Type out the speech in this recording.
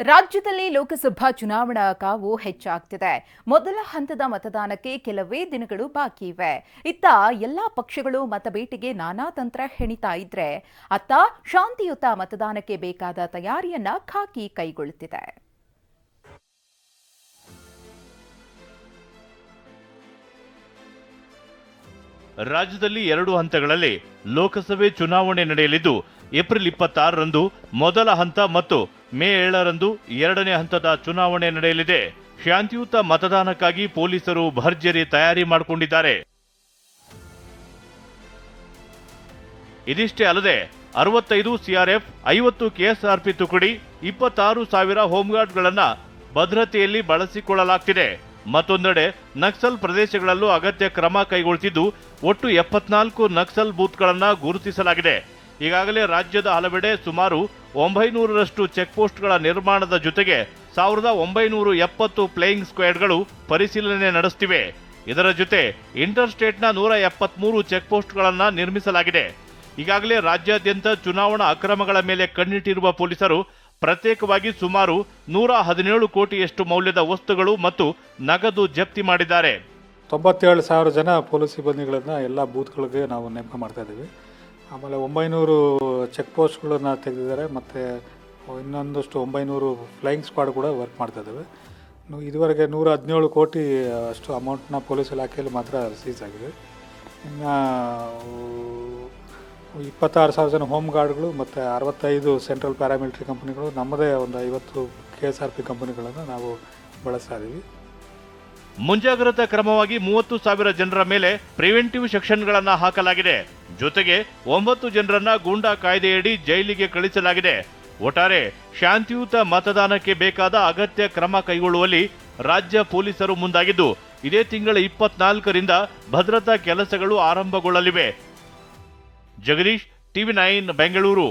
ರಾಜ್ಯದಲ್ಲಿ ಲೋಕಸಭಾ ಚುನಾವಣಾ ಕಾವು ಹೆಚ್ಚಾಗ್ತಿದೆ. ಮೊದಲ ಹಂತದ ಮತದಾನಕ್ಕೆ ಕೆಲವೇ ದಿನಗಳು ಬಾಕಿ ಇವೆ. ಇತ್ತ ಎಲ್ಲಾ ಪಕ್ಷಗಳು ಮತಬೇಟೆಗೆ ನಾನಾ ತಂತ್ರ ಹೆಣಿತಾ ಇದ್ರೆ, ಅತ್ತ ಶಾಂತಿಯುತ ಮತದಾನಕ್ಕೆ ಬೇಕಾದ ತಯಾರಿಯನ್ನ ಖಾಕಿ ಕೈಗೊಳ್ಳುತ್ತಿದೆ. ರಾಜ್ಯದಲ್ಲಿ 2 ಹಂತಗಳಲ್ಲಿ ಲೋಕಸಭೆ ಚುನಾವಣೆ ನಡೆಯಲಿದ್ದು, ಏಪ್ರಿಲ್ 26ರಂದು ಮೊದಲ ಹಂತ ಮತ್ತು ಮೇ 7ರಂದು ಎರಡನೇ ಹಂತದ ಚುನಾವಣೆ ನಡೆಯಲಿದೆ. ಶಾಂತಿಯುತ ಮತದಾನಕ್ಕಾಗಿ ಪೊಲೀಸರು ಭರ್ಜರಿ ತಯಾರಿ ಮಾಡಿಕೊಂಡಿದ್ದಾರೆ. ಇದಿಷ್ಟೇ ಅಲ್ಲದೆ 65 ಸಿಆರ್ಎಫ್, 50 ಕೆಎಸ್ಆರ್ಪಿ ತುಕಡಿ, 26,000 ಹೋಂಗಾರ್ಡ್ಗಳನ್ನ ಭದ್ರತೆಯಲ್ಲಿ ಬಳಸಿಕೊಳ್ಳಲಾಗ್ತಿದೆ. ಮತ್ತೊಂದೆಡೆ ನಕ್ಸಲ್ ಪ್ರದೇಶಗಳಲ್ಲೂ ಅಗತ್ಯ ಕ್ರಮ ಕೈಗೊಳ್ಳುತ್ತಿದ್ದು, ಒಟ್ಟು 74 ನಕ್ಸಲ್ ಬೂತ್ಗಳನ್ನು ಗುರುತಿಸಲಾಗಿದೆ. ಈಗಾಗಲೇ ರಾಜ್ಯದ ಹಲವೆಡೆ ಸುಮಾರು 900ರಷ್ಟು ಚೆಕ್ಪೋಸ್ಟ್ಗಳ ನಿರ್ಮಾಣದ ಜೊತೆಗೆ 1970 ಫ್ಲೈಯಿಂಗ್ ಸ್ಕ್ವಾಡ್ಗಳು ಪರಿಶೀಲನೆ ನಡೆಸುತ್ತಿವೆ. ಇದರ ಜೊತೆ ಇಂಟರ್ ಸ್ಟೇಟ್ನ 173 ಚೆಕ್ಪೋಸ್ಟ್ಗಳನ್ನು ನಿರ್ಮಿಸಲಾಗಿದೆ. ಈಗಾಗಲೇ ರಾಜ್ಯಾದ್ಯಂತ ಚುನಾವಣಾ ಅಕ್ರಮಗಳ ಮೇಲೆ ಕಣ್ಣಿಟ್ಟಿರುವ ಪೊಲೀಸರು ಪ್ರತ್ಯೇಕವಾಗಿ ಸುಮಾರು 117 ಕೋಟಿಯಷ್ಟು ಮೌಲ್ಯದ ವಸ್ತುಗಳು ಮತ್ತು ನಗದು ಜಪ್ತಿ ಮಾಡಿದ್ದಾರೆ. 97,000 ಜನ ಪೊಲೀಸ್ ಸಿಬ್ಬಂದಿಗಳನ್ನು ಎಲ್ಲ ಬೂತ್ಗಳಿಗೆ ನಾವು ನೇಮಕ ಮಾಡ್ತಾ ಇದ್ದೀವಿ. ಆಮೇಲೆ 900 ಚೆಕ್ ಪೋಸ್ಟ್ಗಳನ್ನು ತೆಗೆದಿದ್ದಾರೆ. ಮತ್ತು ಇನ್ನೊಂದಷ್ಟು 900 ಫ್ಲೈಯಿಂಗ್ ಸ್ಕ್ವಾಡ್ ಕೂಡ ವರ್ಕ್ ಮಾಡ್ತಾ ಇದ್ದಾವೆ. ಇದುವರೆಗೆ 117 ಕೋಟಿ ಅಷ್ಟು ಅಮೌಂಟ್ನ ಪೊಲೀಸ್ ಇಲಾಖೆಯಲ್ಲಿ ಮಾತ್ರ ಸೀಸ್ ಆಗಿದೆ. ಇನ್ನು 26,000 ಜನ ಹೋಮ್ ಗಾರ್ಡ್ಗಳು ಮತ್ತು 65 ಸೆಂಟ್ರಲ್ ಪ್ಯಾರಾಮಿಲಿಟರಿ ಕಂಪನಿಗಳು, ನಮ್ಮದೇ ಒಂದು 50 ಕೆಎಸ್ಆರ್ಪಿ ಕಂಪನಿಗಳನ್ನು ನಾವು ಬಳಸ್ತಾ ಇದ್ದೀವಿ. ಮುಂಜಾಗ್ರತಾ ಕ್ರಮವಾಗಿ 30,000 ಜನರ ಮೇಲೆ ಪ್ರಿವೆಂಟಿವ್ ಸೆಕ್ಷನ್ಗಳನ್ನು ಹಾಕಲಾಗಿದೆ. ಜೊತೆಗೆ 9 ಜನರನ್ನ ಗೂಂಡಾ ಕಾಯ್ದೆಯಡಿ ಜೈಲಿಗೆ ಕಳಿಸಲಾಗಿದೆ. ಒಟ್ಟಾರೆ ಶಾಂತಿಯುತ ಮತದಾನಕ್ಕೆ ಬೇಕಾದ ಅಗತ್ಯ ಕ್ರಮ ಕೈಗೊಳ್ಳುವಲ್ಲಿ ರಾಜ್ಯ ಪೊಲೀಸರು ಮುಂದಾಗಿದ್ದು, ಇದೇ ತಿಂಗಳ 24ರಿಂದ ಭದ್ರತಾ ಕೆಲಸಗಳು ಆರಂಭಗೊಳ್ಳಲಿವೆ. ಜಗದೀಶ್, TV9 ಬೆಂಗಳೂರು.